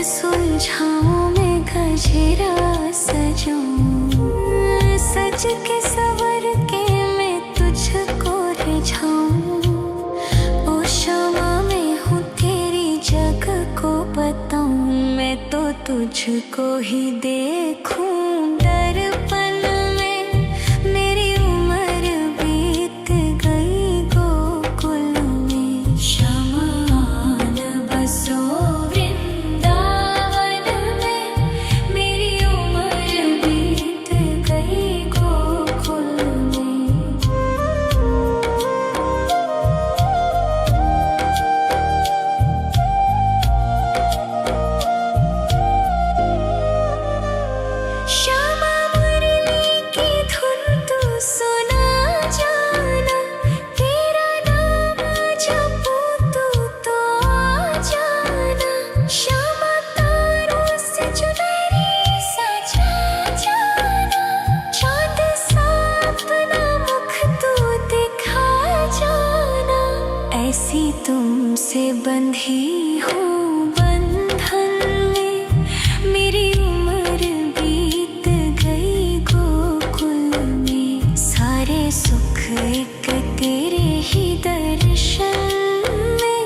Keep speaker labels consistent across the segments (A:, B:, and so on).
A: सुलझाऊं मैं गजरा सजाऊं, सज के सवर के मैं तुझको रिझाऊं। ओ शमा मैं हूँ तेरी जग को बताऊं, मैं तो तुझको ही देखूं दर्पण में। मेरी उम्र बीत गई गोकुल में, शमान बसो ऐसी तुमसे बंधी हूँ बंधन में। मेरी उम्र बीत गई गोकुल में, सारे सुख एक तेरे ही दर्शन में।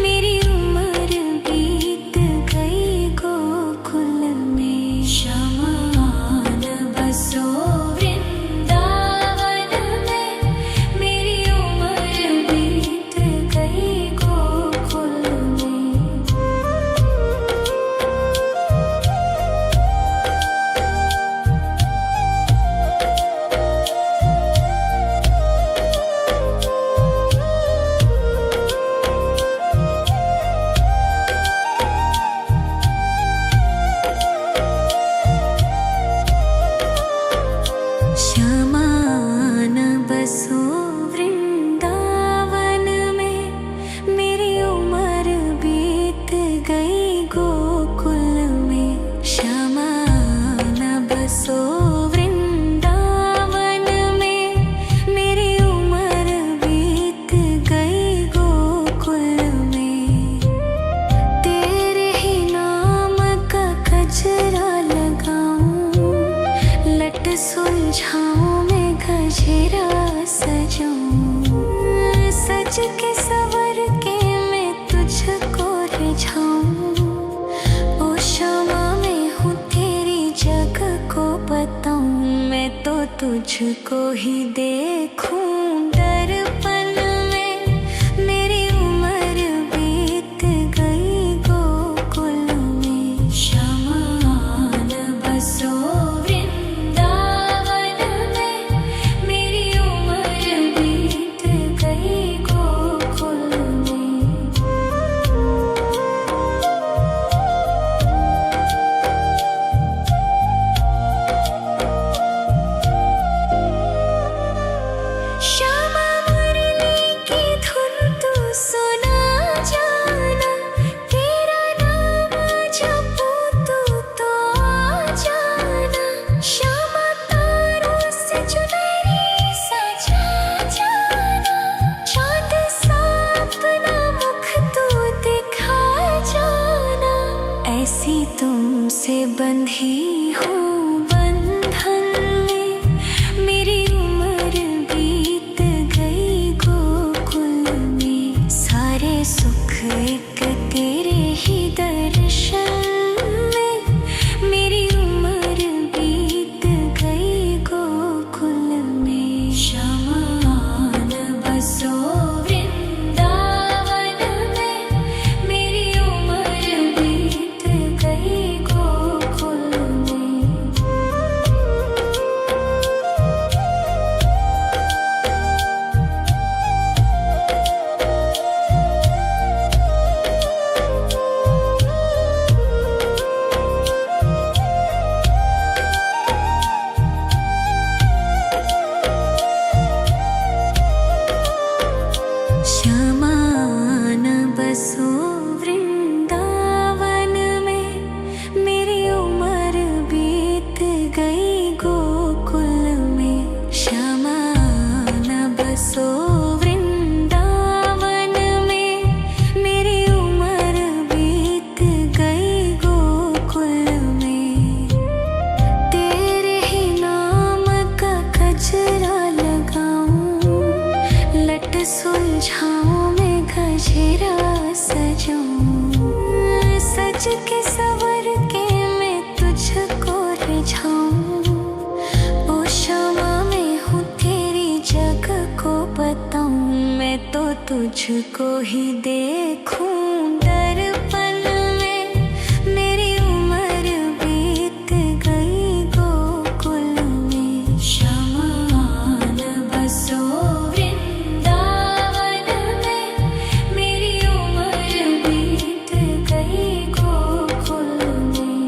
A: मेरी उम्र बीत गई गोकुल में, शमान बसो सुलझाऊं मैं गजरा सजाऊं, सज के सवर के मैं तुझको रिझाऊं। ओ शमा मैं हूँ तेरी जग को बताऊं, मैं तो तुझको ही देखूं दर्पण में। मेरी उम्र बीत गई गोकुल में, शमान बसो ऐसी तुमसे बंधी हूँ बंधन में। मेरी उम्र बीत गई गोकुल में, सारे सुख एक तेरे ही दर्शन में। मेरी उम्र बीत गई गोकुल में। तुझको ही देखूं दर्पण में, मेरी उम्र बीत गई गोकुल में। शमान बसो वृंदावन में, मेरी उम्र बीत गई गोकुल में।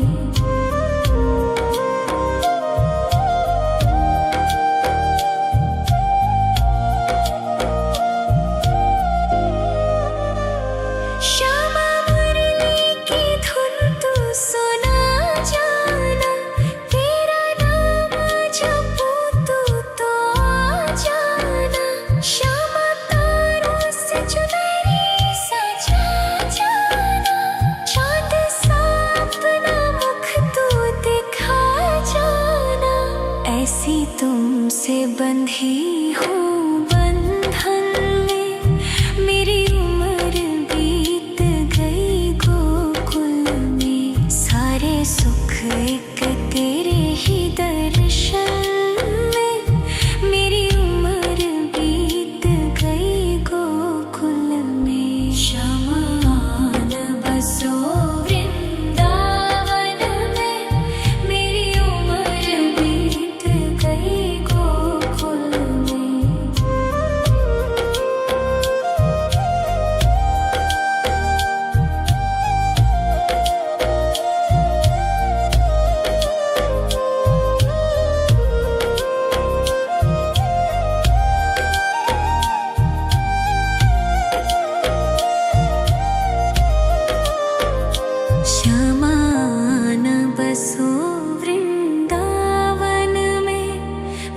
A: श्यामा मुरली की धुन तू सुना जाना, तेरा नाम जपूं तू तो आ जाना। श्यामा तारों से चुनरी सजा जाना, चाँद सा अपना मुख तू दिखा जाना। ऐसी तुमसे बंधी हूँ बंधन में, मेरी उम्र बीत गई गोकुल में। सारे सुख एक तेरे ही दर्शन में, मेरी उम्र बीत गई गोकुल में। शमान बसो वृंदावन में, मेरी उम्र बीत गई गोकुल में। शमान बसो वृंदावन में,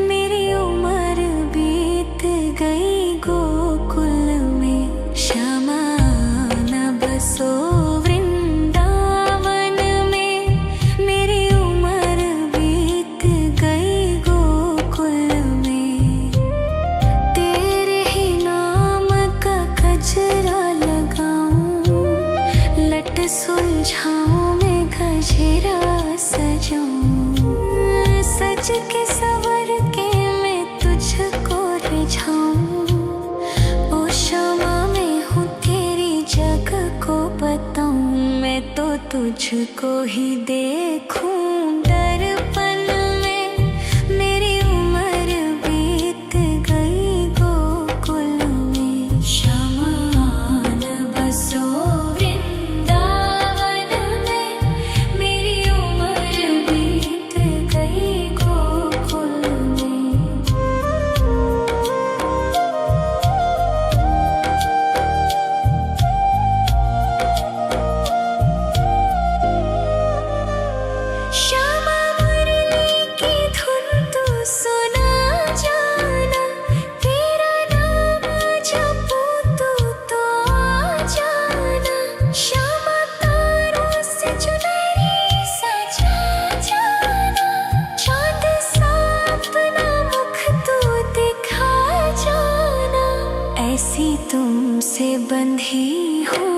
A: मेरी उम्र बीत गई गोकुल में। शमान बसो वृंदावन में, मेरी उम्र बीत गई गोकुल में। तेरे ही नाम का गजरा लगाऊं, लट सुलझाऊं मैं गजरा सजाऊं। सज के सवर के मैं तुझको रिझाऊं। ओ क्षमा मैं हूँ तेरी जग को बताऊं, मैं तो तुझको ही देखूं दर्पण में, मेरी उम्र बीत गई गोकुल में। शमान बसो वृंदावन में, मेरी उम्र बीत गई गोकुल में। श्यामा मुरली की धुन तू सुना जाना, तेरा नाम जपूं तू तो आ जाना। श्यामा तारों से चुनरी सजा जाना, चाँद सा अपना मुख तू दिखा जाना। ऐसी तुमसे बंधी हूँ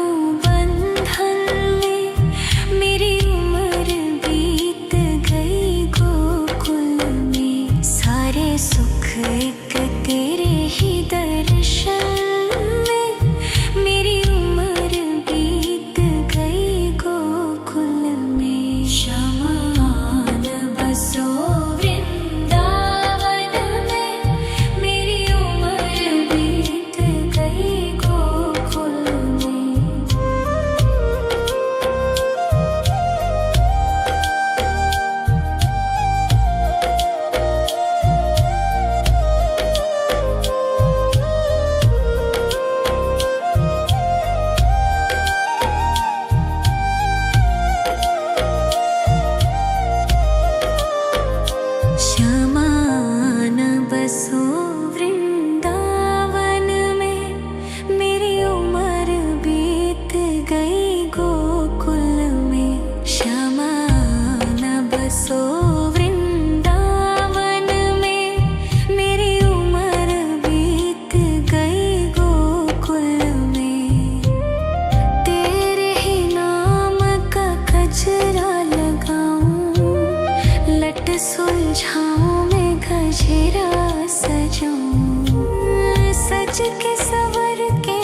A: बंधन में, मेरी उम्र बीत गई गोकुल में। सारे सुख एक तेरे ही दर्शन में, मेरी उम्र बीत गई गोकुल में। शमान बसो वृंदावन में, मेरी उम्र बीत गई गोकुल में। शमान बसो वृंदावन में, मेरी उम्र बीत गई गोकुल में। शमान बसो वृंदावन में, मेरी उम्र बीत गई गोकुल में। तेरे ही नाम का गजरा लगाऊं, लट सुलझाऊं मैं गजरा सजाऊं। सज के सवर के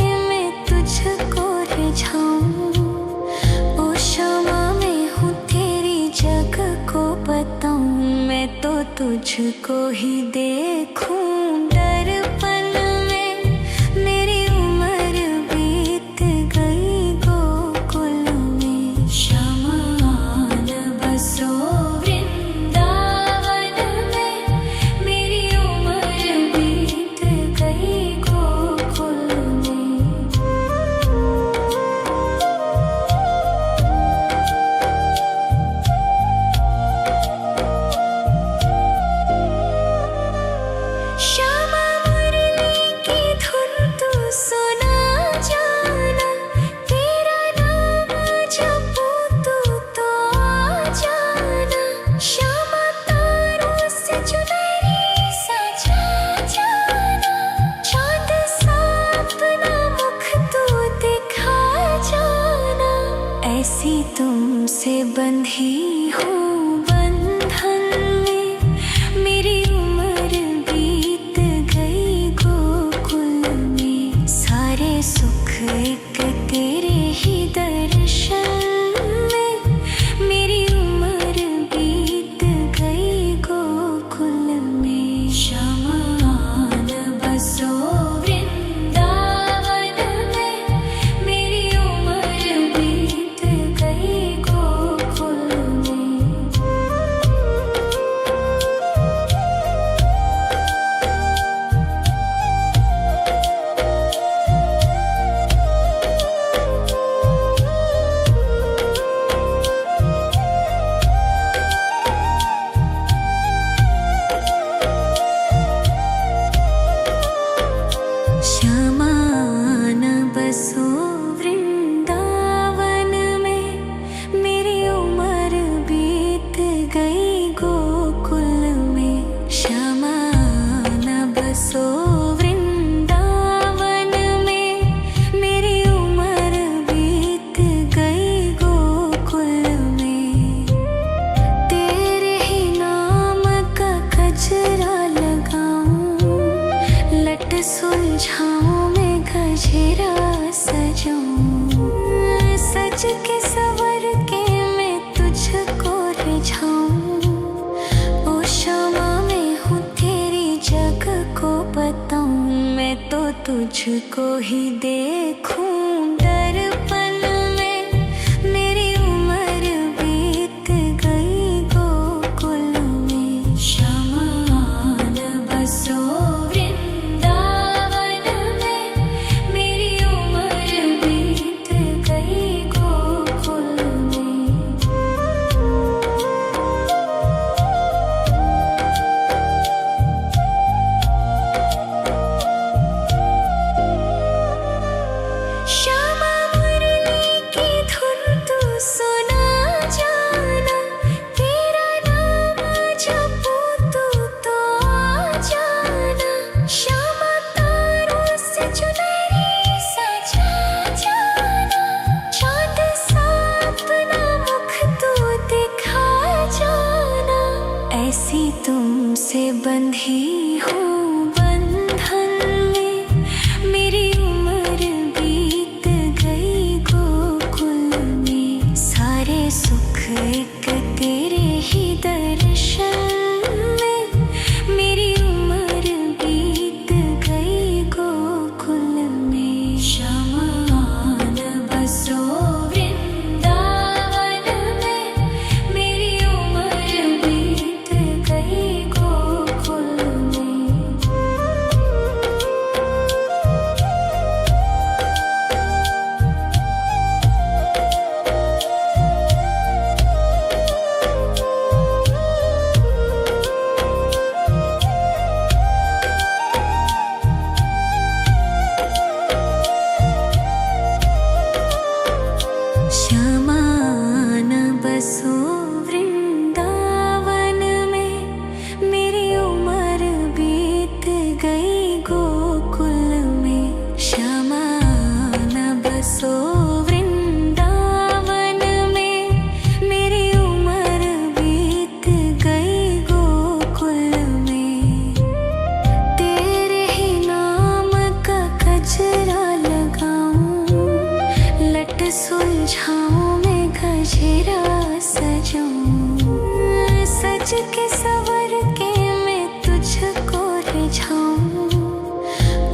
A: तुझको ही देखूं दर्पण में। मेरी उम्र बीत गई गोकुल में। शमान बसो वृंदावन में। मेरी उम्र बीत गई गोकुल में। श्यामा मुरली की धुन तू सुना जाना। तेरा नाम जपूं तू तो आ जाना। श्यामा तारों से चुनरी सजा जाना। चांद सा अपना मुख तू दिखा जाना। ऐसी तुमसे बंधी हूँ बंधन में। मेरी उम्र बीत गई गोकुल में। सारे सुख एक तेरे ही दर्शन में। मेरी उम्र बीत गई गोकुल में। शमान बसो वृंदावन में। मेरी उम्र बीत गई गोकुल में। श्यामान बसो वृंदावन में। मेरी उम्र बीत गई गोकुल में। श्यामान बसो वृंदावन में। मेरी उम्र बीत गई गोकुल में। तेरे ही नाम का गजरा लगाऊं। लट सुलझाऊं मैं गजरा सजाऊं। सज के सवर के मैं तुझको रिझाऊं। ओ श्यामा मैं हूँ तेरी जग को बताऊं। मैं तो तुझको ही देखूं दर्पण में। मेरी उम्र बीत गई गोकुल में। शमान बसो वृंदावन में। मेरी उम्र बीत गई गोकुल में। श्यामा मुरली की धुन तू सुना जाना। तेरा नाम जपूं तू तो आ जाना। श्यामा तारों से चुनरी सजा जाना। चांद सा अपना मुख तू दिखा जाना। ऐसी तुमसे बंधी हूँ बंधन में। मेरी उम्र बीत गई गोकुल में। सारे सुख एक तेरे ही दर्शन में। मेरी उम्र बीत गई गोकुल में। शमान बसो वृंदावन में। मेरी उम्र बीत गई गोकुल में। श्यामान बसो वृंदावन में। मेरी उम्र बीत गई गोकुल में। श्यामान बसो वृंदावन में। मेरी उम्र बीत गई गोकुल में। तेरे ही नाम का गजरा लगाऊं। लट सुलझाऊं मैं गजरा सजाऊं। सज के सवर के सुलझाऊं।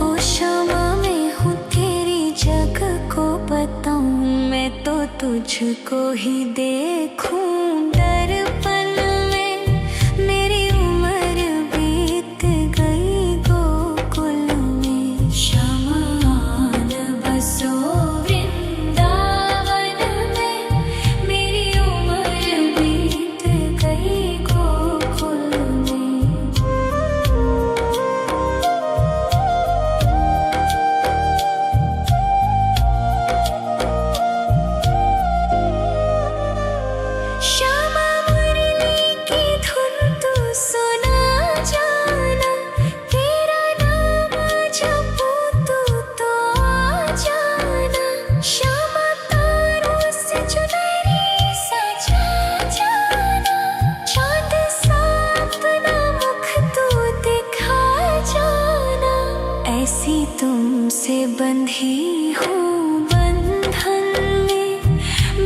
A: ओ क्षमा मैं हूँ तेरी जग को बताऊं, मैं तो तुझको ही देखूं दर्पण में। मेरी उम्र बीत गई गोकुल में, शमान बसो वृंदावन में। मेरी उम्र बीत गई गोकुल में। श्यामा मुरली की धुन तू सुना जाना, तेरा नाम जपूं तू तो आ जाना। श्यामा तारों से चुनरी सजा जाना, चांद सा अपना मुख तू दिखा जाना। ऐसी तुमसे बंधी हूँ बंधन में,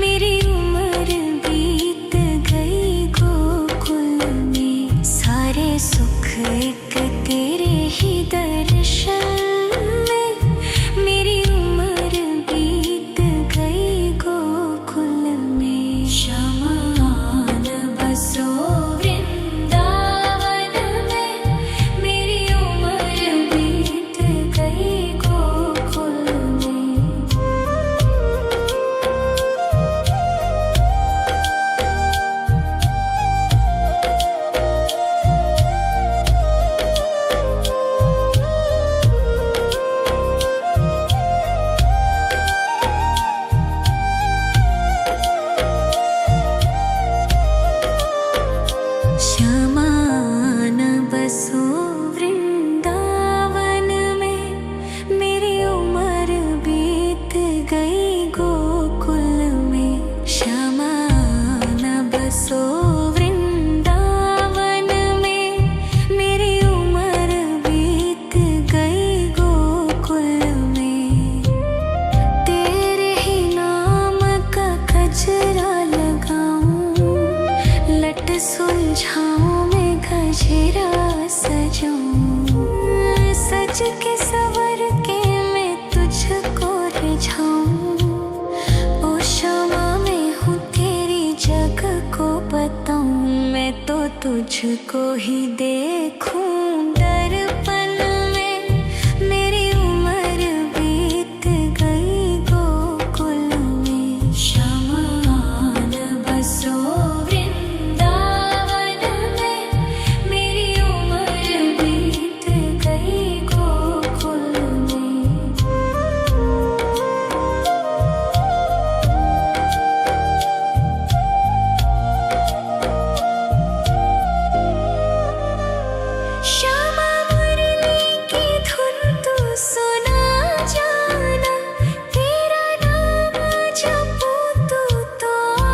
A: मेरी उम्र बीत गई गोकुल में। सारे सुख एक तेरे ही दर्शन में, मेरी उम्र बीत गई गोकुल में। शमान बसो वृंदावन में, मेरी उम्र बीत गई गोकुल में। शमान बसो वृंदावन में, मेरी उम्र बीत गई गोकुल में। शमान बसो वृंदावन में, मेरी उम्र बीत गई गोकुल में। तेरे ही नाम का गजरा लगाऊं, लट सुलझाऊं मैं गजरा सजाऊं। सज के सवर के मैं तुझको रिझाऊं। ओ क्षमा मैं हूँ तेरी जग को बताऊं, मैं तो तुझको ही देखूं दर्पण में। मेरी उम्र बीत गई गोकुल में। शमान बसो वृंदावन में, मेरी उम्र बीत गई गोकुल में। श्यामा मुरली की धुन तू सुना जाना, तेरा नाम जपूं तू तो आ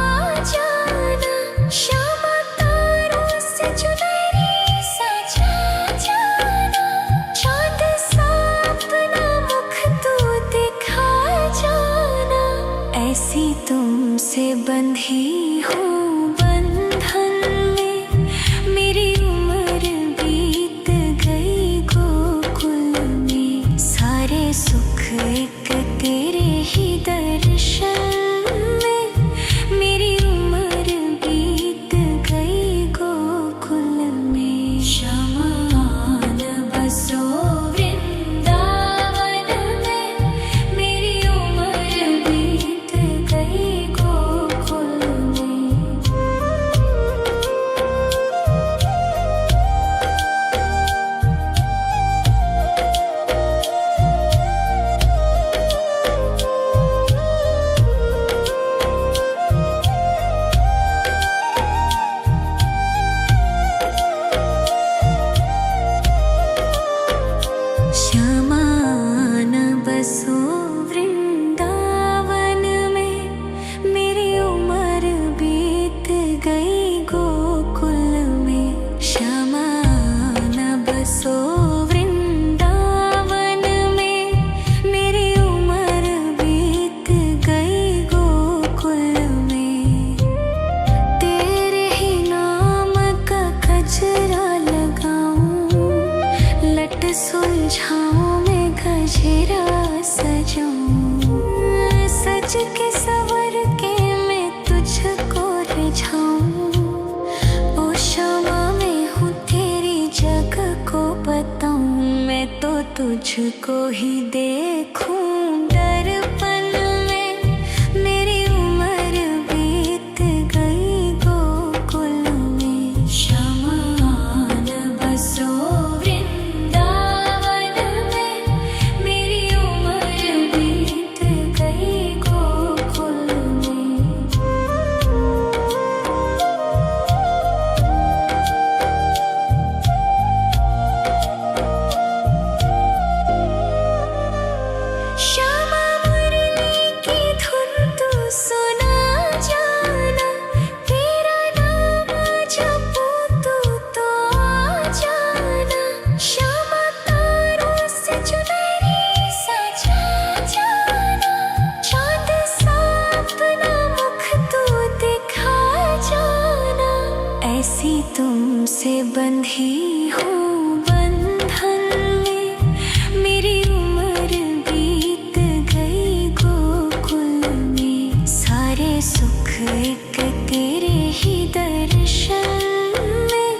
A: जाना। श्यामा तारों से चुनरी सजा जाना, चांद सा अपना मुख तू दिखा जाना। ऐसी तुमसे बंधी हूँ बंधन में, मेरी उम्र बीत गई गोकुल में। सारे सुख एक तेरे ही दर्शन में, मेरी उम्र बीत गई गोकुल में। शमान बसो वृंदावन में, मेरी उम्र बीत गई गोकुल में। सुलझाऊं मैं गजरा सजाऊं, सज के सवर के मैं तुझको रिझाऊं। ओ शमा मैं हूँ तेरी जग को बताऊं, मैं तो तुझको ही देखूं दर्पण में। मेरी उम्र बीत गई गोकुल में, शमा आन बसो ऐसी तुमसे बंधी हूँ बंधन में। मेरी उम्र बीत गई गोकुल में, सारे सुख एक तेरे ही दर्शन में।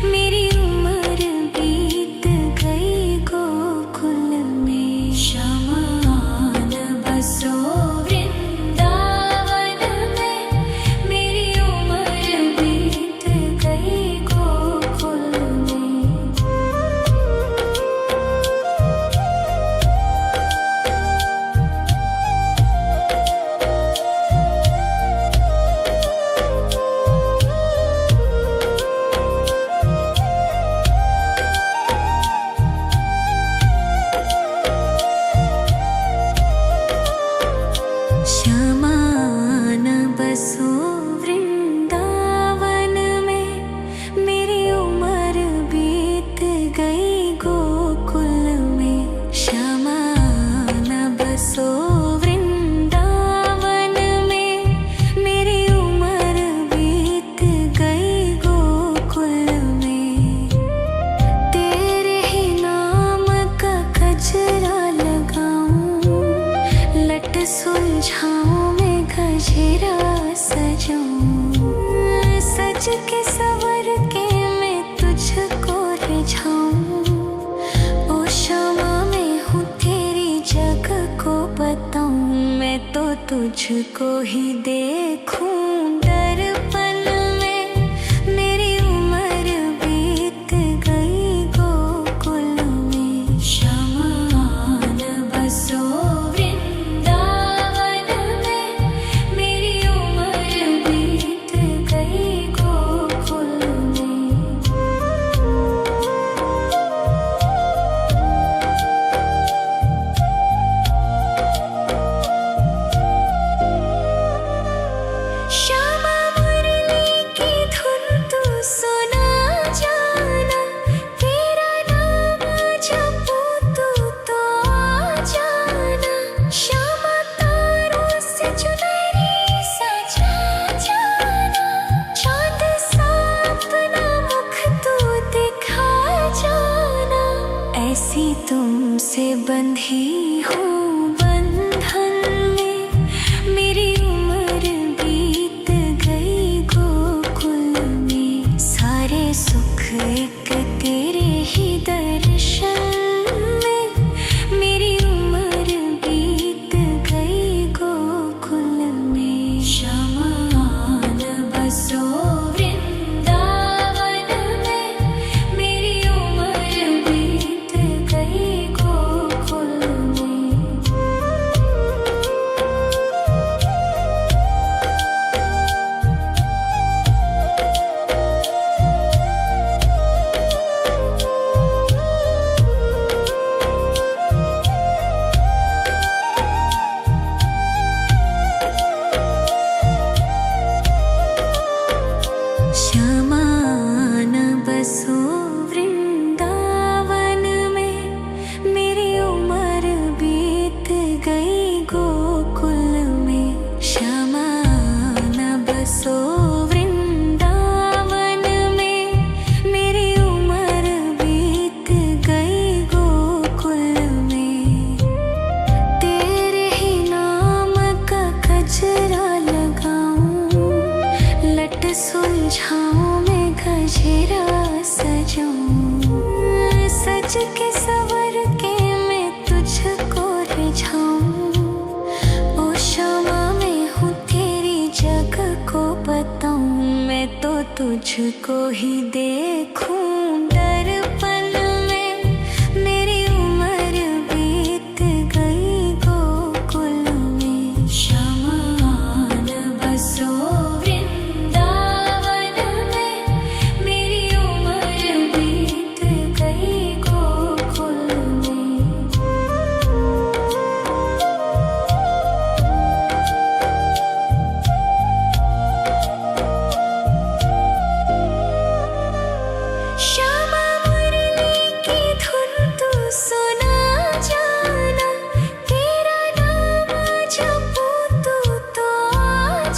A: मेरी उम्र बीत गई गोकुल में, शमा आन बसो वृंदावन में। मेरी उम्र बीत गई गोकुल में, शमा आन बसो वृंदावन में। मेरी उम्र बीत गई गोकुल में, तेरे ही नाम का गजरा लगाऊं, लट सुलझाऊं मैं गजरा सजाऊं। सज के सवर के मैं तुझको रिझाऊं। ओ शमा मैं हूँ तेरी जग को बताऊं, मैं तो तुझको ही देखूं दर्पण में। मेरी उम्र बीत गई गोकुल में, शमा आन बसो ऐसी तुमसे बंधी हूँ बंधन में। मेरी उम्र बीत गई गोकुल में, सारे सुख एक तेरे ही दर्शन में। मेरी उम्र बीत गई गोकुल में, शमा आन बसो गई गोकुल में। तुझको ही देखूं दर्पण में, मेरी उम्र बीत गई गोकुल में। शमान बसो वृंदावन में, मेरी उम्र बीत गई गोकुल में। श्यामा मुरली की धुन तू सुना जाना, तेरा नाम जपूं तो आ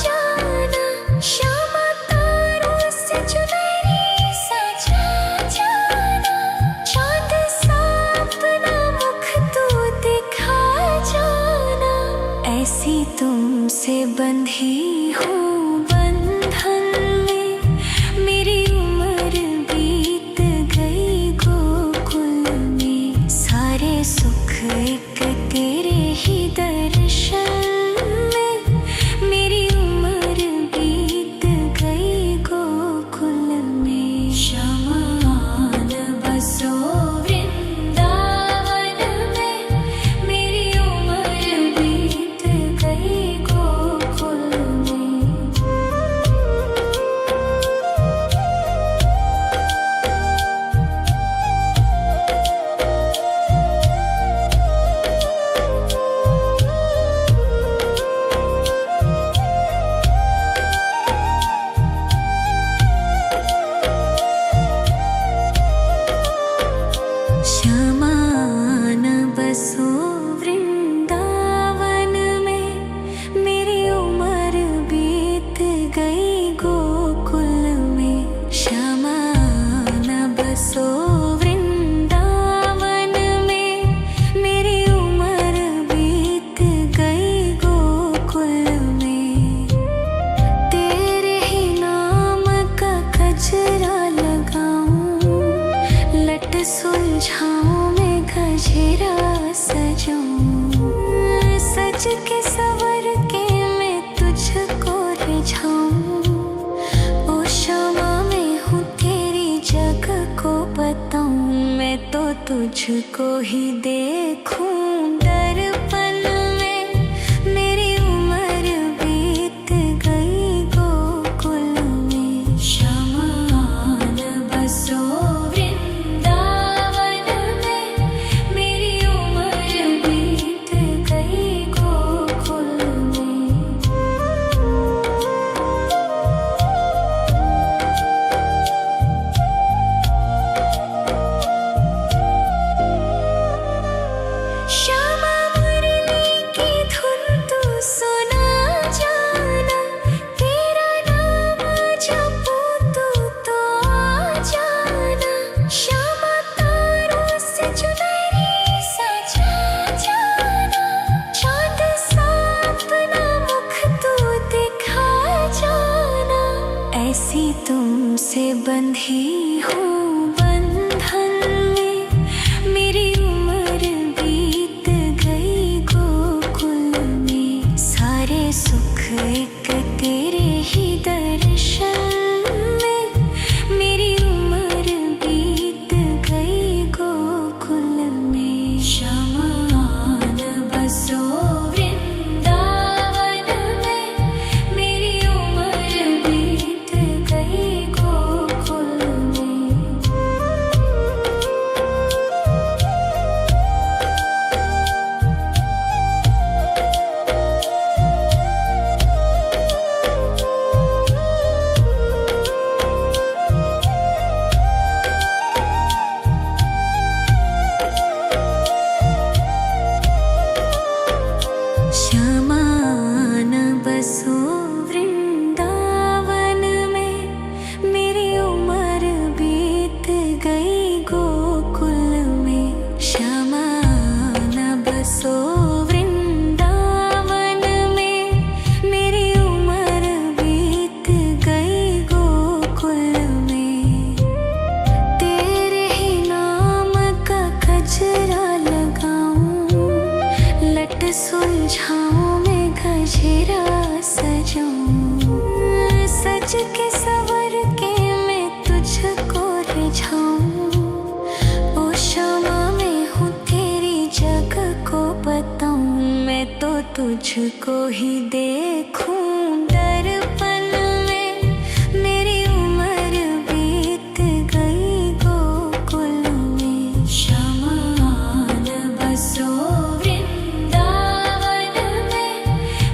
A: जाना। श्यामा तारों से चुनरी सजा जाना, चांद सा अपना मुख तू दिखा जाना। ऐसी तुमसे बंधी हूँ बंधन में, मेरी उम्र बीत गई गोकुल में। सारे सुख एक तेरे ही दर्शन में, मेरी उम्र बीत गई गोकुल में। शमान बसो वृंदावन में, मेरी उम्र बीत गई गोकुल में। श्यामान बसो वृंदावन में, मेरी उम्र बीत गई गोकुल में। श्यामान बसो वृंदावन में, मेरी उम्र बीत गई गोकुल में। तेरे ही नाम का गजरा लगाऊं, लट सुलझाऊं मैं गजरा सजाऊं। सज के सवर के मैं तुझको रिझाऊं, ओ श्यामा मैं हूँ तेरी जग को बताऊं। मैं तो तुझको ही देखूं दर्पण में, मेरी उम्र बीत गई गोकुल में। शमान बसो वृंदावन में, मेरी उम्र बीत गई गोकुल में। श्यामा मुरली की धुन तू सुना जाना, तेरा नाम जपूं तो आ जाना। श्यामा तारों से चुनरी सजा जाना, चांद सा अपना मुख तू दिखा जाना। ऐसी तुमसे बंधी हूँ बंधन में, मेरी उम्र बीत गई गोकुल में। सारे सुख एक तेरे ही दर्शन में, मेरी उम्र बीत गई गोकुल में। शमान बसो वृंदावन में, मेरी उम्र बीत गई गोकुल में। श्यामान बसो वृंदावन में, मेरी उम्र बीत गई गोकुल में। श्यामान बसो वृंदावन में, मेरी उम्र बीत गई गोकुल में। तेरे ही नाम का गजरा लगाऊं, लट सुलझाऊं मैं गजरा सजाऊं। सज के सवर के तुझको ही देखूं दर्पण में। मेरी उम्र बीत गई गोकुल में। शमान बसो वृंदावन में।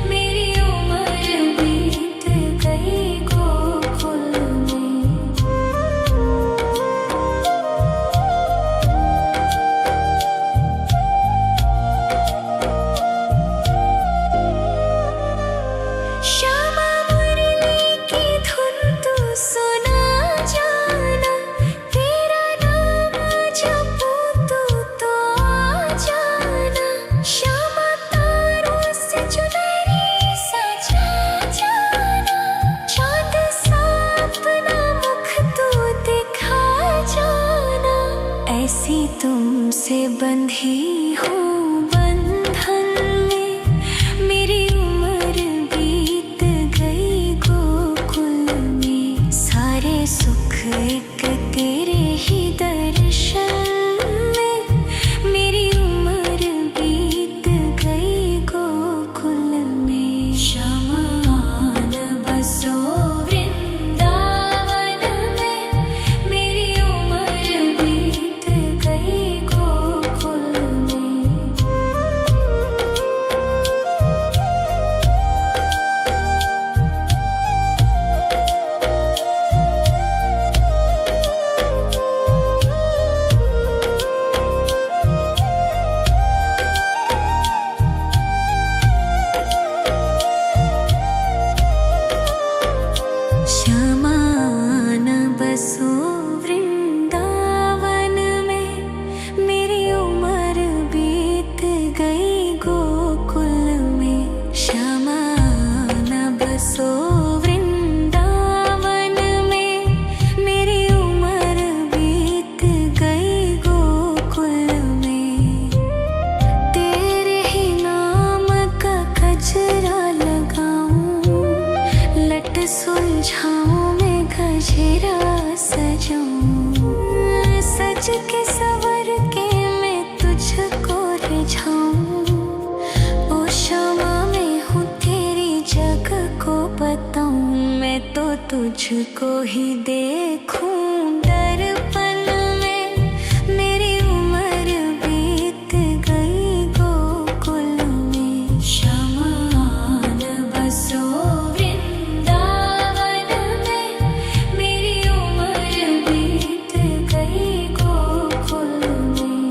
A: मेरी उम्र बीत गई गोकुल में। श्यामा मुरली की धुन तू सुना जाना। तेरा नाम जपूं तू तो आ जाना। श्यामा तारों से चुनरी सजा जाना। चाँद सा अपना मुख तू दिखा जाना। ऐसी तुमसे बंधी हूँ बंधन में। मेरी उम्र बीत गई गोकुल में। सारे सुख एक तेरे ही दर्शन में। मेरी उम्र बीत गई गोकुल में। शमान बसो वृंदावन में। मेरी उम्र बीत गई गोकुल में। श्यामान बसो वृंदावन में। मेरी उम्र बीत गई गोकुल में। श्यामान बसो वृंदावन में। मेरी उम्र बीत गई गोकुल में। तेरे ही नाम का गजरा लगाऊं। लट सुलझाऊं मैं गजरा सजाऊं। सज के सवर के मैं तुझको रिझाऊं। ओ क्षमा मैं हूँ तेरी जग को बताऊं। मैं तो तुझको ही देखूं दर्पण में। मेरी उम्र बीत गई गोकुल में। शमान बसो वृंदावन में। मेरी उम्र बीत गई गोकुल में।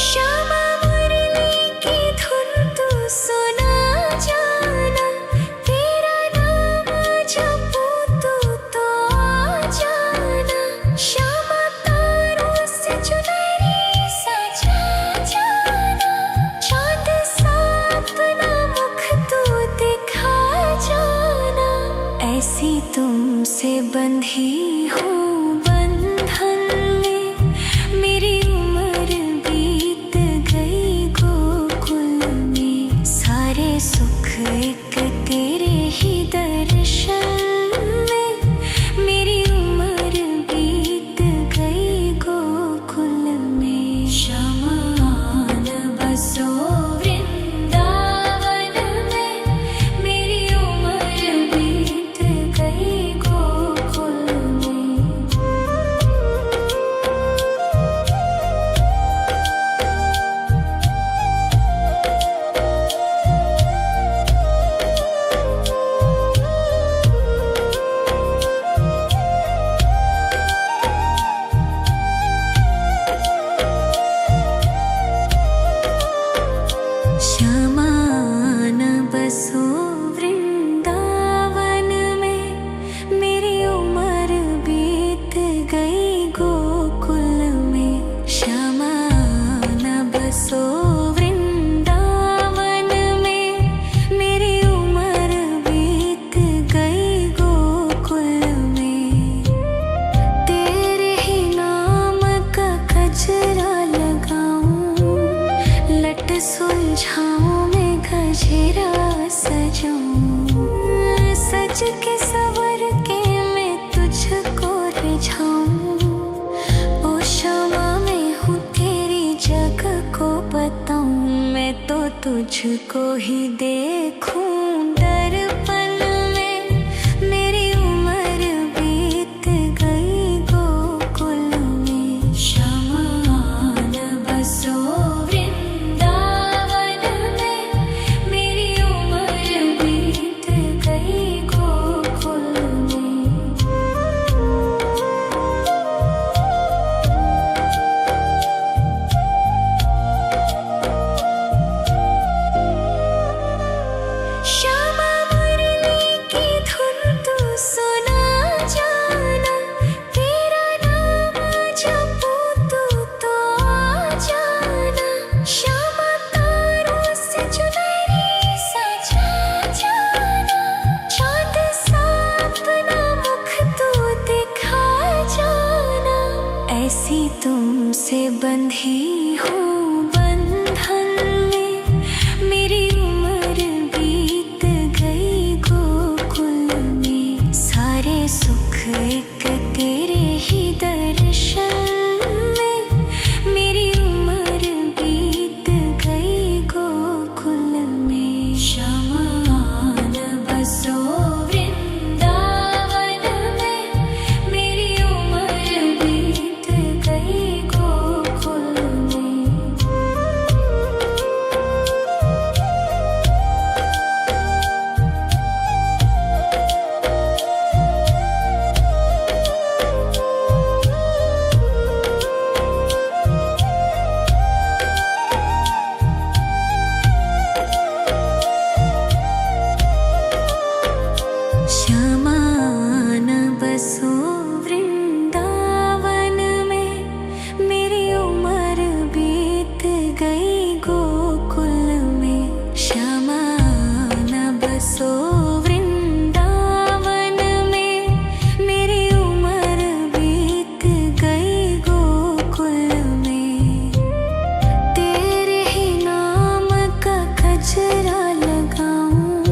A: श्यामा मुरली की धुन तू सुना जाना। तेरा नाम जपूं तू तो आ जाना। श्यामा तारों से चुनरी सजा जाना। चाँद सा अपना मुख तू दिखा जाना। ऐसी तुमसे बंधी हूँ बंधन में। मेरी उम्र बीत गई गोकुल में। सारे सुख एक तेरे ही दर्शन में। मेरी उम्र बीत गई गोकुल में। शमान बसो वृंदावन में। मेरी उम्र बीत गई गोकुल में। तुझको ही देखूं दर्पण में। मेरी उम्र बीत गई गोकुल में। शमान बसो वृंदावन में। मेरी उम्र बीत गई गोकुल में। श्यामा मुरली की धुन तू सुना जाना। तेरा नाम जपूं तो आ जाना। श्यामा तारों से चुनरी सजा जाना। चाँद सा अपना मुख तू दिखा जाना। ऐसी तुमसे बंधी हूँ बंधन में। मेरी उम्र बीत गई गोकुल में। सारे सुख एक तेरे ही दर्शन में। मेरी उम्र बीत गई गोकुल में। शमान बसो वृंदावन में। मेरी उम्र बीत गई गोकुल में। श्यामान बसो वृंदावन में। मेरी उम्र बीत गई गोकुल में। श्यामान बसो वृंदावन में। मेरी उम्र बीत गई गोकुल में। तेरे ही नाम का गजरा लगाऊं।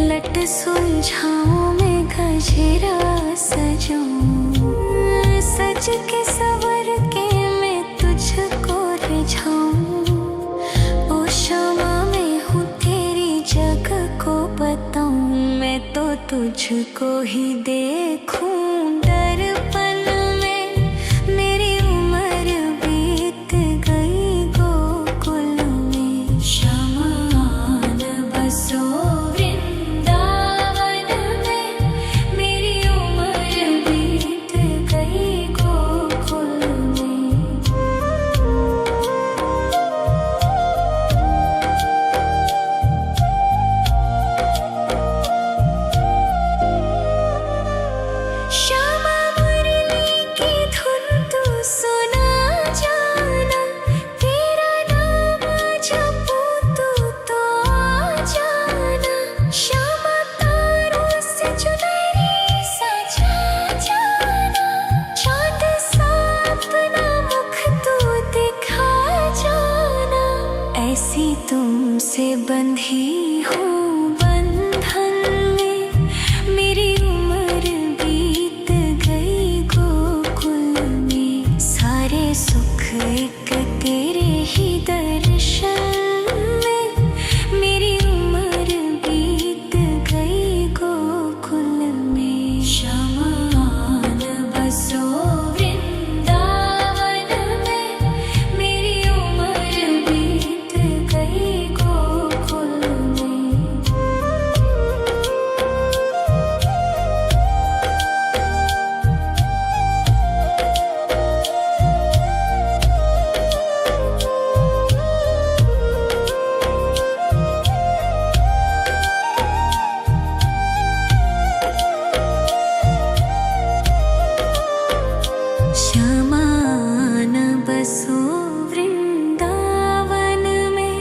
A: लट सुलझाऊं मैं गजरा सजाऊं। सज के सवर के मैं तुझको रिझाऊं। ओ श्यामा मैं हूँ तेरी जग को बताऊं। मैं तो तुझको ही देखूं दर्पण में। मेरी उम्र बीत गई गोकुल में। शमान बसो वृंदावन में। मेरी उम्र बीत गई गोकुल में। श्यामा मुरली की धुन तू सुना जाना। तेरा नाम जपूं तो आ जाना। श्यामा तारों से चुनरी सजा जाना। चाँद सा अपना मुख तू दिखा जाना। ऐसी तुमसे बंधी हूँ बंधन में। मेरी उम्र बीत गई गोकुल में। सारे सुख एक तेरे ही दर्शन में। मेरी उम्र बीत गई गोकुल में। शमान बसो वृंदावन में। मेरी उम्र बीत गई गोकुल में। श्यामान बसो वृंदावन में।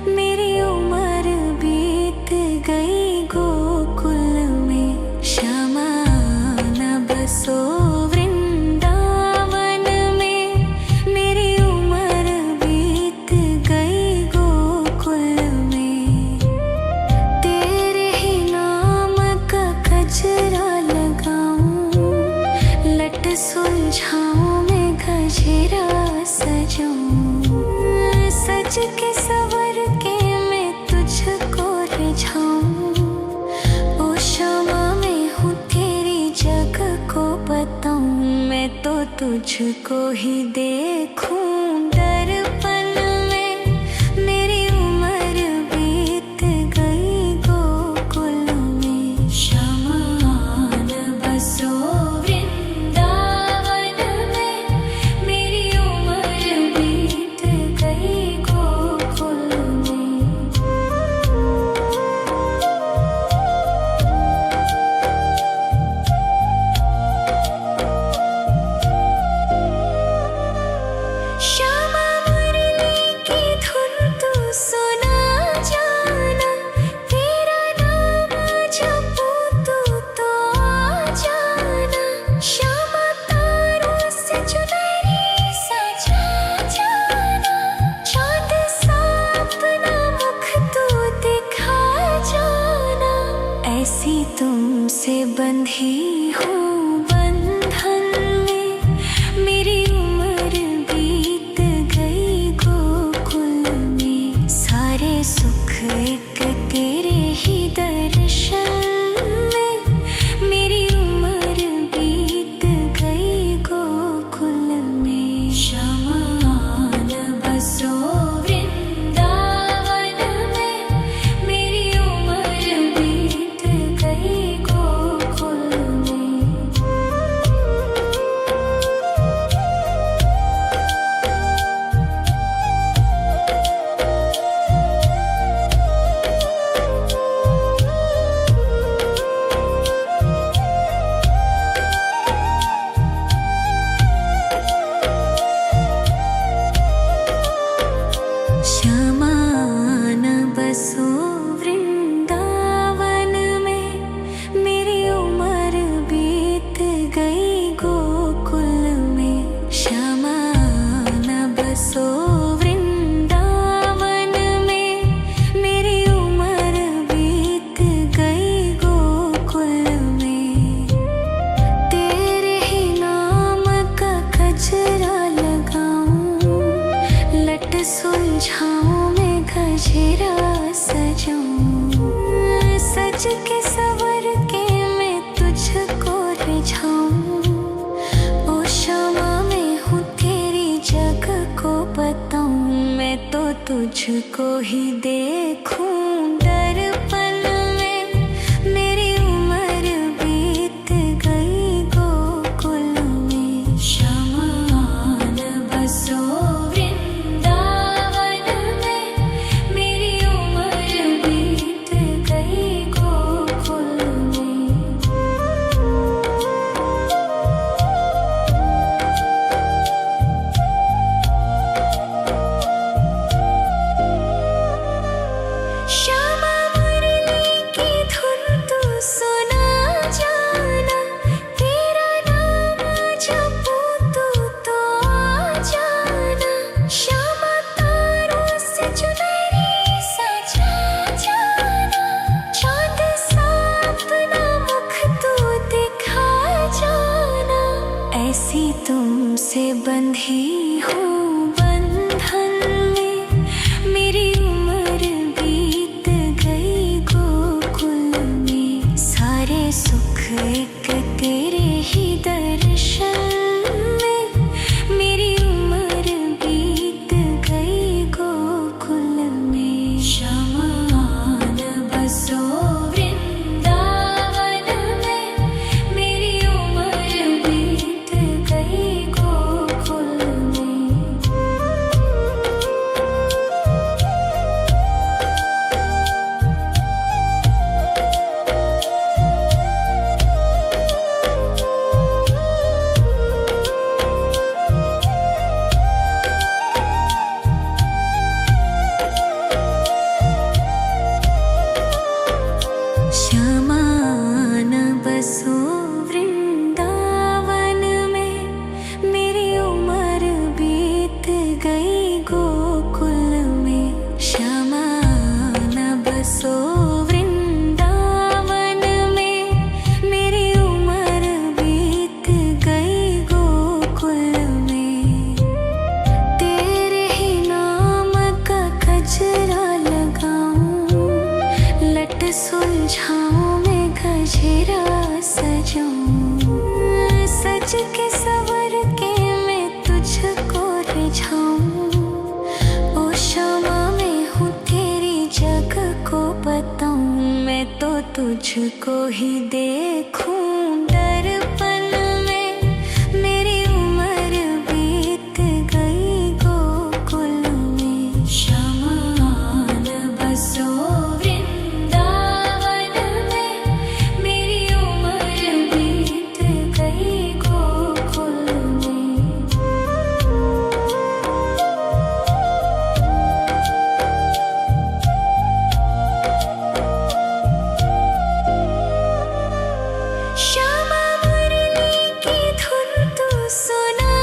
A: मेरी उम्र बीत गई गोकुल में। श्यामान बसो वृंदावन में। मेरी उम्र बीत गई गोकुल में। तेरे ही नाम का गजरा लगाऊं। लट सुलझाऊं मैं गजरा सजाऊं। सज के सवर के तुझको ही देखूं दर्पण में। मेरी उम्र बीत गई गोकुल में। शमान बसो वृंदावन में। मेरी उम्र बीत गई गोकुल में। श्यामा मुरली की धुन तू सुना जाना। तेरा नाम जपूं तू तो आ जाना। श्यामा तारों से चुनरी सजा जाना। चाँद सा अपना मुख तू दिखा जाना। ऐसी तुमसे बंधी हूँ बंधन में। मेरी उम्र बीत गई गोकुल में। सारे सुख एक तेरे ही दर्शन में। मेरी उम्र बीत गई गोकुल में। शमान बसो वृंदावन में। मेरी उम्र बीत गई गोकुल में। शमान बसो वृंदावन में। मेरी उम्र बीत गई गोकुल में। शमान बसो वृंदावन में। मेरी उम्र बीत गई गोकुल में। तेरे ही नाम का गजरा लगाऊं। लट सुलझाऊं मैं गजरा सजाऊं। सज के सवर के मैं तुझको रिझाऊं। ओ श्यामा मैं हूँ तेरी जग को बताऊं। मैं तो तुझको ही देखूं दर्पण में। मेरी उम्र बीत गई गोकुल में। शमान बसो वृंदावन में। मेरी उम्र बीत गई गोकुल में। श्यामा मुरली की धुन तू सुना जाना। तेरा नाम जपूं तू तो आ जाना। श्यामा तारों से चुनरी सजा जाना। चाँद सा अपना मुख तू दिखा जाना। ऐसी तुमसे बंधी हूँ बंधन में। मेरी उम्र बीत गई गोकुल में। सारे सुख एक तेरे ही दर्शन में। मेरी उम्र बीत गई गोकुल में। शमान बसो वृंदावन में। मेरी उम्र बीत गई गोकुल में। शमान बसो वृंदावन में। मेरी उम्र बीत गई गोकुल में। शमान बसो वृंदावन में। मेरी उम्र बीत गई गोकुल में। तेरे ही नाम का गजरा लगाऊं। लट सुलझाऊं मैं गजरा सजाऊं। सज के सवर के मैं तुझको रिझाऊं। ओ क्षमा मैं हूँ तेरी जग को बताऊं। मैं तो तुझको ही देखूं दर्पण में। मेरी उम्र बीत गई गोकुल में। शमान बसो वृंदावन में। मेरी उम्र बीत गई गोकुल में। श्यामा मुरली की धुन तू सुना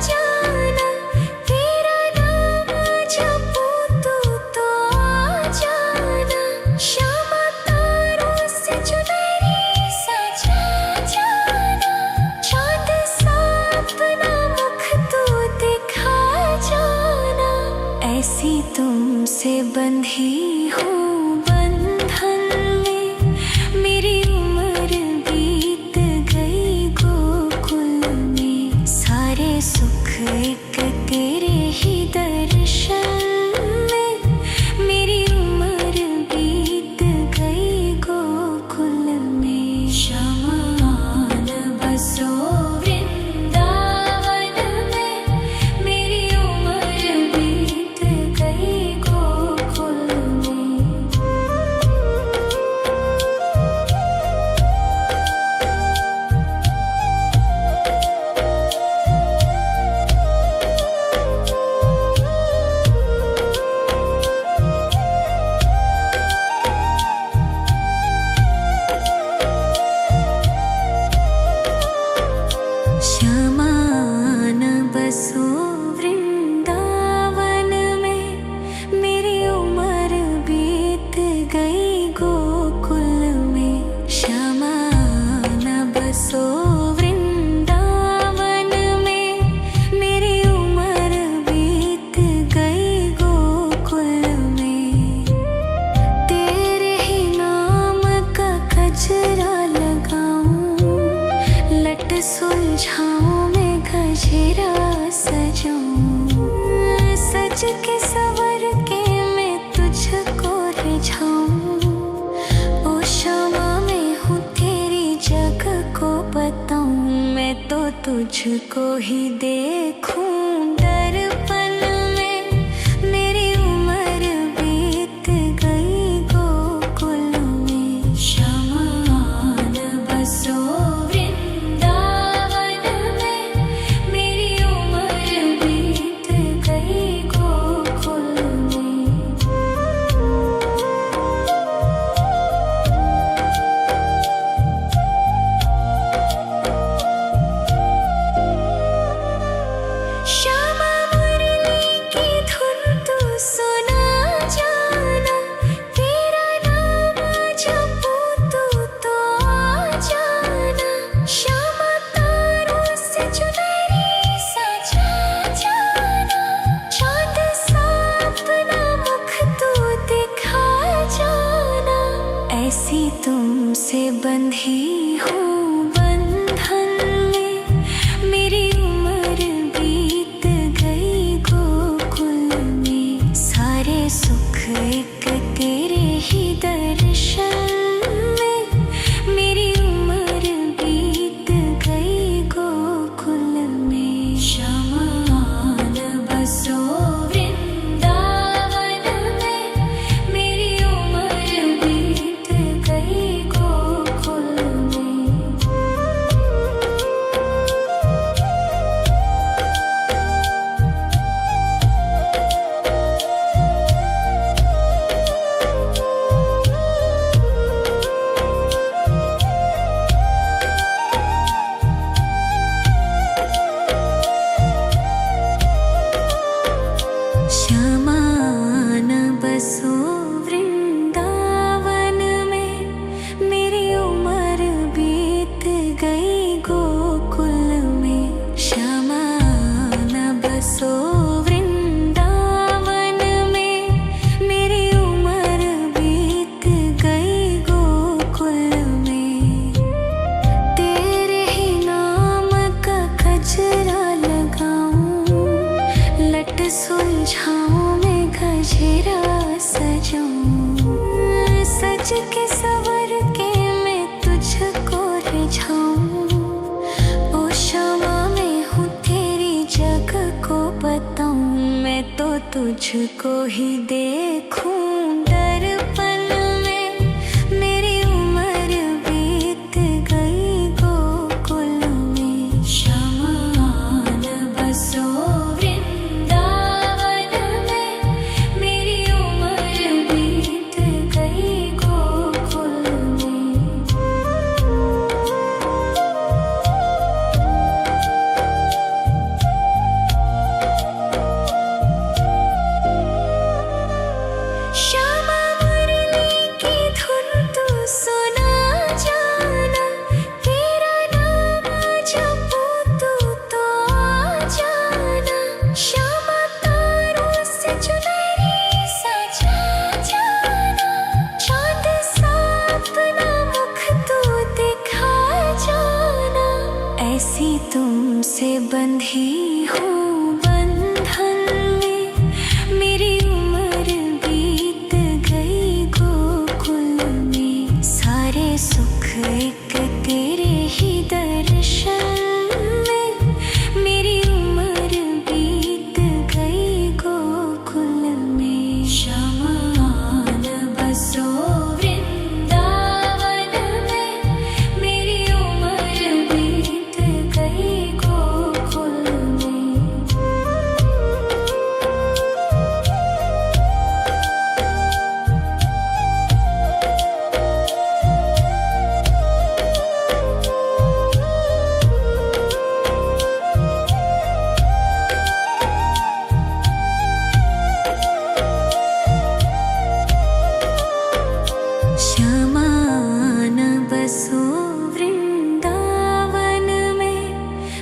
A: जाना। तेरा नाम जपूं तू तो आ जाना। श्यामा तारों से चुनरी सजा जाना। चाँद सा अपना मुख तू दिखा जाना। ऐसी तुमसे बंधी हूँ बंधन में। मेरी उम्र बीत गई गोकुल में। सारे सुख एक तेरे ही दर्शन में। मेरी उम्र बीत गई गोकुल में। शमान बसो वृंदावन में। मेरी उम्र बीत गई गोकुल में। शमान बसो वृंदावन में। मेरी उम्र बीत गई गोकुल में। शमान बसो वृंदावन में। मेरी उम्र बीत गई गोकुल में। तेरे ही नाम का गजरा लगाऊं। लट सुलझाऊं मैं गजरा सजाऊं। सज के सवर के मैं तुझको रिझाऊं। ओ क्षमा मैं हूँ तेरी जग को बताऊं। मैं तो तुझको ही देखूं दर्पण में। मेरी उम्र बीत गई गोकुल में। शमान बसो वृंदावन में। मेरी उम्र बीत गई गोकुल में। श्यामा मुरली की धुन तू सुना जाना। तेरा नाम जपूं तू तो आ जाना। श्यामा तारों से चुनरी सजा जाना। चाँद सा अपना मुख तू दिखा जाना। ऐसी तुमसे बंधी हूँ बंधन में। मेरी उम्र बीत गई गोकुल में। सारे सुख एक तेरे ही दर्शन में। मेरी उम्र बीत गई गोकुल में। शमान बसो वृंदावन में। मेरी उम्र बीत गई गोकुल में। तुझको ही देखूं दर्पण में। मेरी उम्र बीत गई गोकुल में। शमान बसो वृंदावन में। मेरी उम्र बीत गई गोकुल में। श्यामा मुरली की धुन तू सुना जाना। तेरा नाम जपूं तो आ जाना। श्यामा तारों से चुनरी सजा जाना। चांद सा अपना मुख तू दिखा जाना। ऐसी तुमसे बंधी हूँ बंधन में। मेरी उम्र बीत गई गोकुल में। सारे सुख एक तेरे ही दर्शन में। मेरी उम्र बीत गई गोकुल में। शमान बसो वृंदावन में। मेरी उम्र बीत गई गोकुल में। श्यामान बसो वृंदावन में।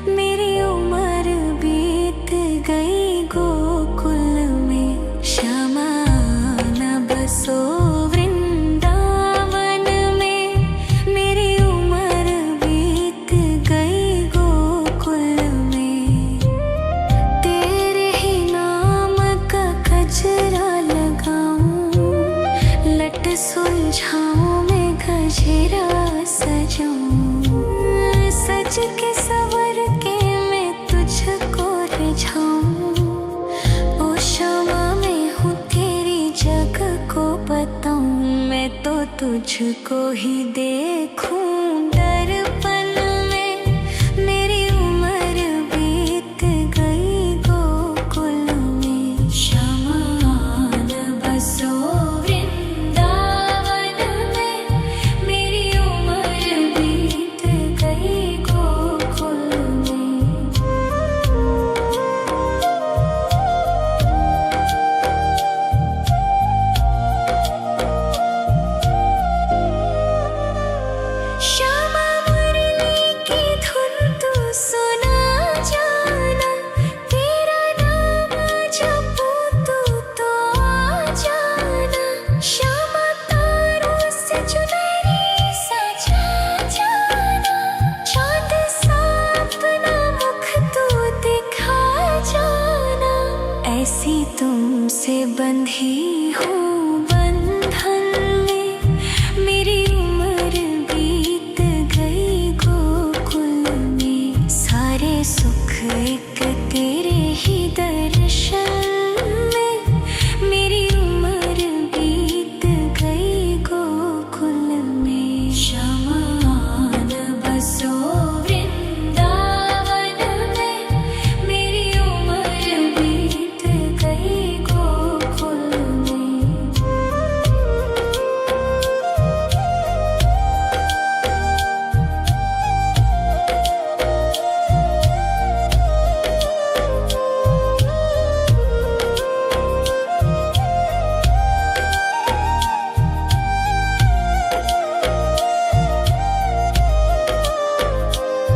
A: मेरी उम्र बीत गई गोकुल में। श्यामान बसो वृंदावन में। मेरी उम्र बीत गई गोकुल में। तेरे ही नाम का गजरा लगाऊं। लट सुलझाऊं मैं गजरा सजाऊं। सज के सवर के मैं तुझको रिझाऊं। ओ श्यामा मैं हूँ तेरी जग को बताऊं। मैं तो तुझको ही देखूं दर्पण में। मेरी उम्र बीत गई गोकुल में। शमान बसो वृंदावन में। मेरी उम्र बीत गई गोकुल में। श्यामा मुरली की धुन तू सुना जाना। तेरा नाम जपूं तो आ जाना। श्यामा तारों से चुनरी सजा जाना। चांद सा अपना मुख तू दिखा जाना। ऐसी तुमसे बंधी हूँ बंधन में। मेरी उम्र बीत गई गोकुल में। सारे सुख एक तेरे ही दर्शन में। मेरी उम्र बीत गई गोकुल में। शमान बसो वृंदावन में। मेरी उम्र बीत गई गोकुल में।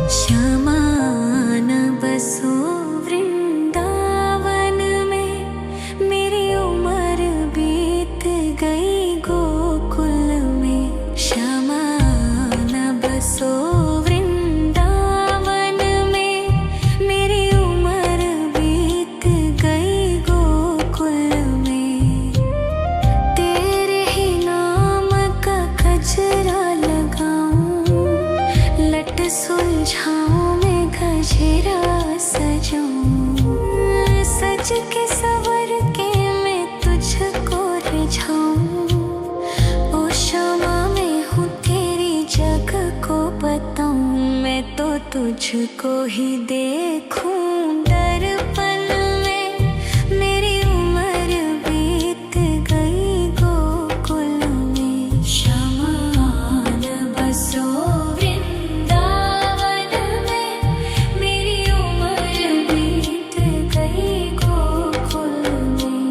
A: श्यामान बसो वृंदावन में। मेरी उम्र बीत गई गोकुल में। श्यामान बसो वृंदावन में। मेरी उम्र बीत गई गोकुल में। तेरे ही नाम का गजरा लगाऊं। लट सुलझाऊं मैं गजरा सजाऊं। सज के सवर के तुझको ही देखूं दर्पण में। मेरी उम्र बीत गई गोकुल में। शमान बसो वृंदावन में। मेरी उम्र बीत गई गोकुल में।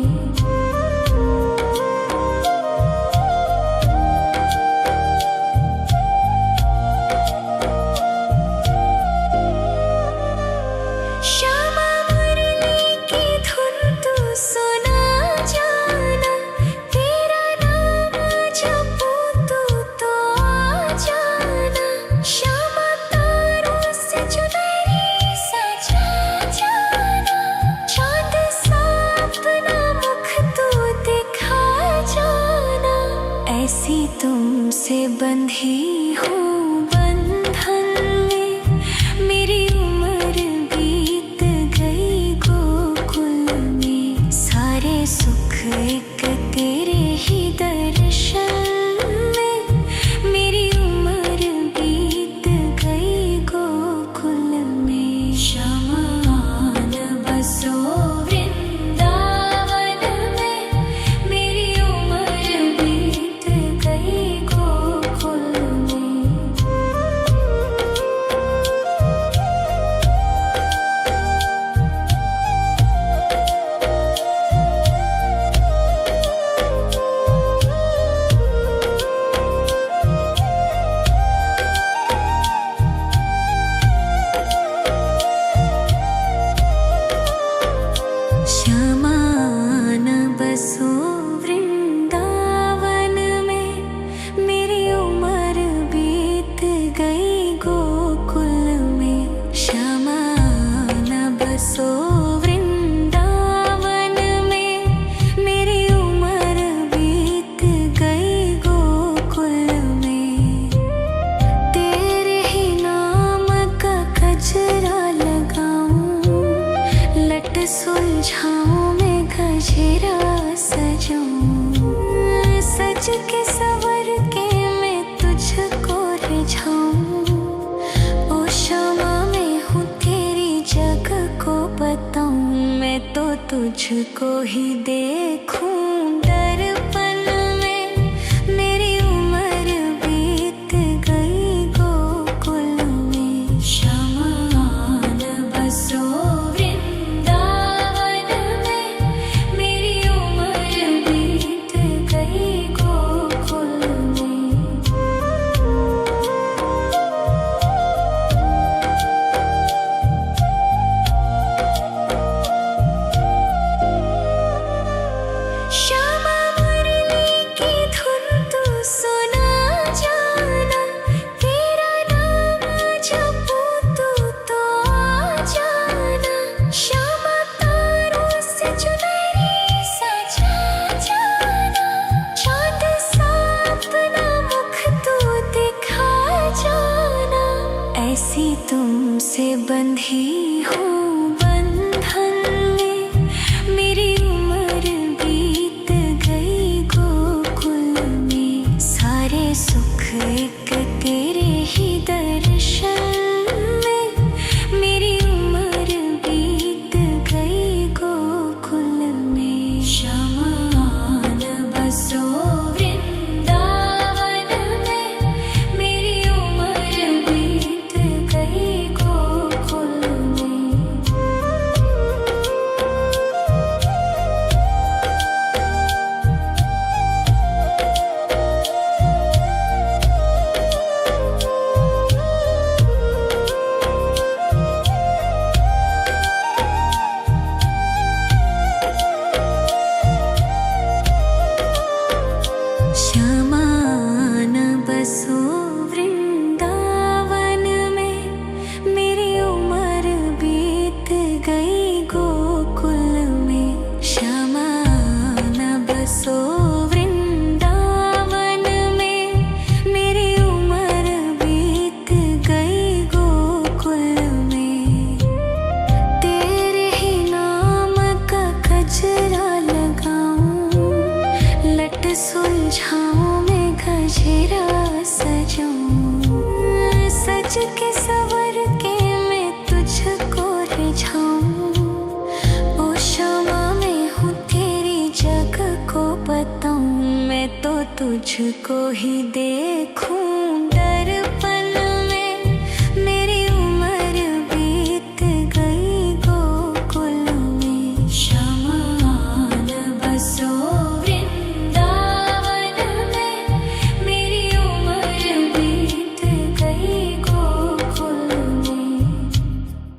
A: श्यामा मुरली की धुन तू सुना जाना। तेरा नाम जपूं तू तो आ जाना। श्यामा तारों से चुनरी सजा जाना। चांद सा अपना मुख तू दिखा जाना। ऐसी तुमसे बंधी हूँ बंधन में। मेरी उम्र बीत गई गोकुल में। सारे सुख एक तेरे ही दर्शन में। मेरी उम्र बीत गई गोकुल में। शमान बसो वृंदावन में। मेरी उम्र बीत गई गोकुल में। श्यामान बसो वृंदावन में। मेरी उम्र बीत गई गोकुल में। श्यामान बसो वृंदावन में। मेरी उम्र बीत गई गोकुल में। तेरे ही नाम का गजरा लगाऊं। लट सुलझाऊं मैं गजरा सजाऊं। सज के सवर के मैं तुझको रिझाऊं। ओ श्यामा मैं हूँ तेरी जग को बताऊं। मैं तो तुझको ही देखूं दर्पण में। मेरी उम्र बीत गई गोकुल में। शमान बसो वृंदावन में। मेरी उम्र बीत गई गोकुल में। श्यामा मुरली की धुन तू सुना जाना। तेरा नाम जपूं तू तो आ जाना। श्यामा तारों से चुनरी सजा जाना। चांद सा अपना मुख तू दिखा जाना। ऐसी तुमसे बंधी हूँ बंधन में। मेरी उम्र बीत गई गोकुल में। सारे सुख एक तेरे ही दर्शन में। मेरी उम्र बीत गई गोकुल में। शमान बसो वृंदावन में। मेरी उम्र बीत गई गोकुल में। श्यामान बसो वृंदावन में। मेरी उम्र बीत गई गोकुल में। श्यामान बसो वृंदावन में। मेरी उम्र बीत गई गोकुल में। तेरे ही नाम का गजरा लगाऊं। लट सुलझाऊं मैं गजरा सजाऊं। सज के सवर के तुझको ही देखूं दर्पण में, मेरी उम्र बीत गई गोकुल में। शमान बसो